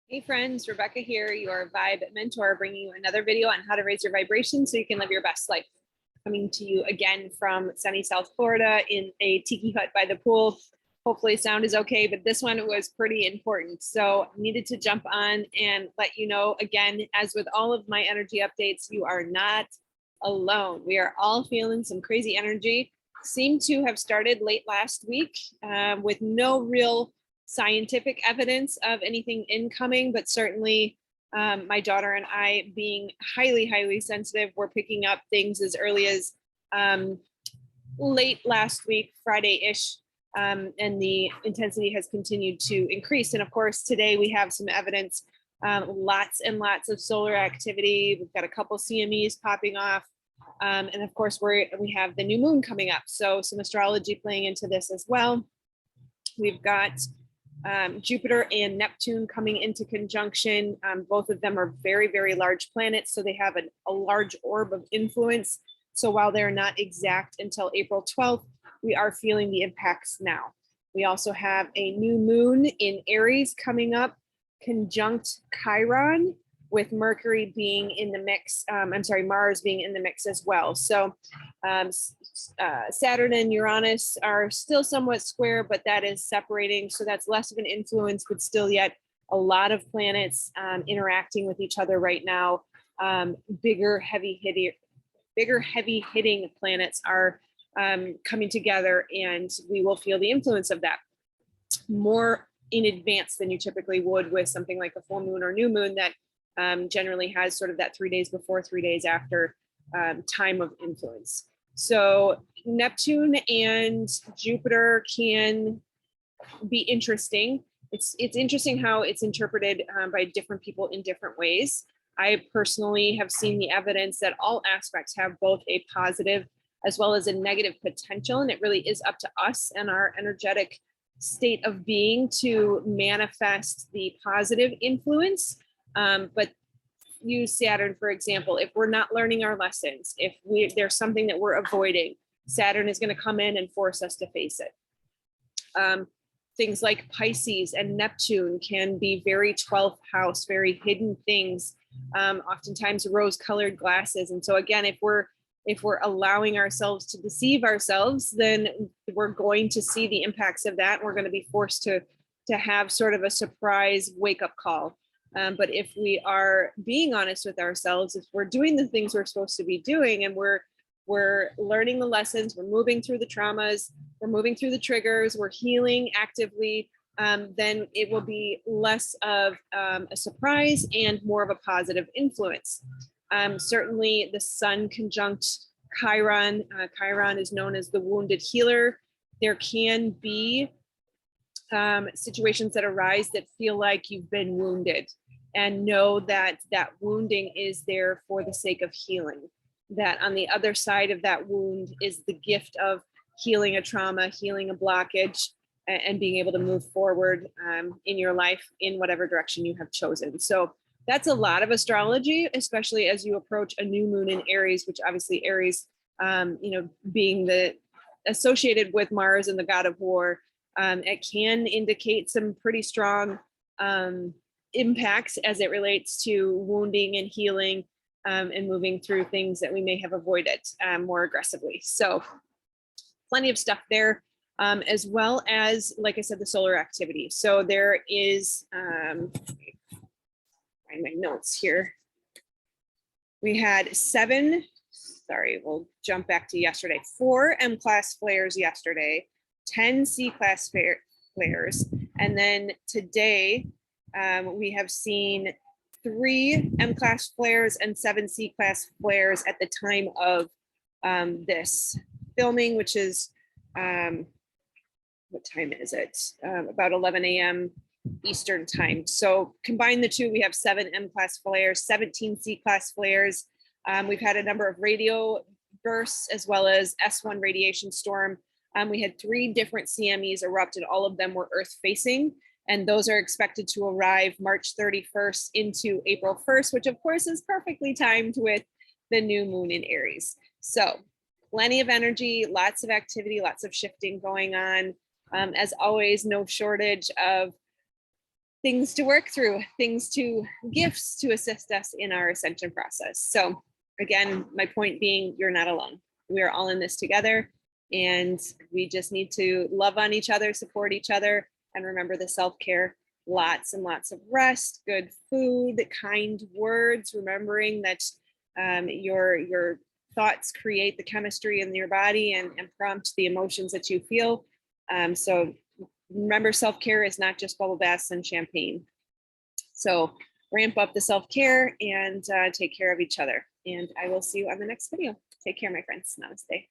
Hey friends, Rebecca here, your Vibe Mentor, bringing you another video on how to raise your vibration so you can live your best life. Coming to you again from sunny South Florida in a tiki hut by the pool. Hopefully sound is okay, but this one was pretty important. So I needed to jump on and let you know again, as with all of my energy updates, you are not alone. We are all feeling some crazy energy. Seemed to have started late last week with no real scientific evidence of anything incoming, but certainly my daughter and I, being highly sensitive, we're picking up things as early as late last week, Friday-ish, and the intensity has continued to increase. And of course, today we have some evidence, lots and lots of solar activity. We've got a couple CMEs popping off. And of course, we have the new moon coming up. So some astrology playing into this as well. We've got Jupiter and Neptune coming into conjunction. Both of them are very large planets, so they have a large orb of influence. So while they're not exact until April 12th, we are feeling the impacts now. We also have a new moon in Aries coming up, conjunct Chiron, with Mercury being in the mix. Mars being in the mix as well. So Saturn and Uranus are still somewhat square, but that is separating. So that's less of an influence, but still yet a lot of planets interacting with each other right now. Bigger, heavy hitting planets are coming together, and we will feel the influence of that more in advance than you typically would with something like a full moon or new moon that generally has sort of that 3 days before, 3 days after time of influence. So Neptune and Jupiter can be interesting. It's interesting how it's interpreted by different people in different ways. I personally have seen the evidence that all aspects have both a positive as well as a negative potential, and it really is up to us and our energetic state of being to manifest the positive influence. But use Saturn, for example, if we're not learning our lessons, if there's something that we're avoiding, Saturn is going to come in and force us to face it. Things like Pisces and Neptune can be very 12th house, very hidden things, oftentimes rose-colored glasses. And so again, if we're allowing ourselves to deceive ourselves, then we're going to see the impacts of that. We're going to be forced to have sort of a surprise wake-up call. But if we are being honest with ourselves, if we're doing the things we're supposed to be doing, and we're learning the lessons, we're moving through the traumas, we're moving through the triggers, we're healing actively, then it will be less of a surprise and more of a positive influence. Certainly the Sun conjunct Chiron. Chiron is known as the wounded healer. There can be situations that arise that feel like you've been wounded, and know that that wounding is there for the sake of healing. That on the other side of that wound is the gift of healing a trauma, healing a blockage, and being able to move forward in your life in whatever direction you have chosen. So that's a lot of astrology, especially as you approach a new moon in Aries, which obviously Aries, being associated with Mars and the god of war, it can indicate some pretty strong impacts as it relates to wounding and healing, and moving through things that we may have avoided more aggressively. So plenty of stuff there, as well as, like I said, the solar activity. So there is, find my notes here. We had we'll jump back to yesterday, 4 M-class flares yesterday, 10 C-class flares, and then today we have seen 3 M-class flares and 7 C-class flares at the time of this filming, which is, what time is it? About 11 a.m. Eastern time. So combine the two, we have 7 M-class flares, 17 C-class flares. We've had a number of radio bursts as well as S1 radiation storm. We had 3 different CMEs erupt, and all of them were Earth facing. And those are expected to arrive March 31st into April 1st, which of course is perfectly timed with the new moon in Aries. So plenty of energy, lots of activity, lots of shifting going on. As always, no shortage of things to work through, gifts to assist us in our ascension process. So again, my point being, you're not alone. We are all in this together, and we just need to love on each other, support each other, and remember the self-care, lots and lots of rest, good food, kind words, remembering that your thoughts create the chemistry in your body and prompt the emotions that you feel. So remember, self-care is not just bubble baths and champagne. So ramp up the self-care and take care of each other. And I will see you on the next video. Take care, my friends. Namaste.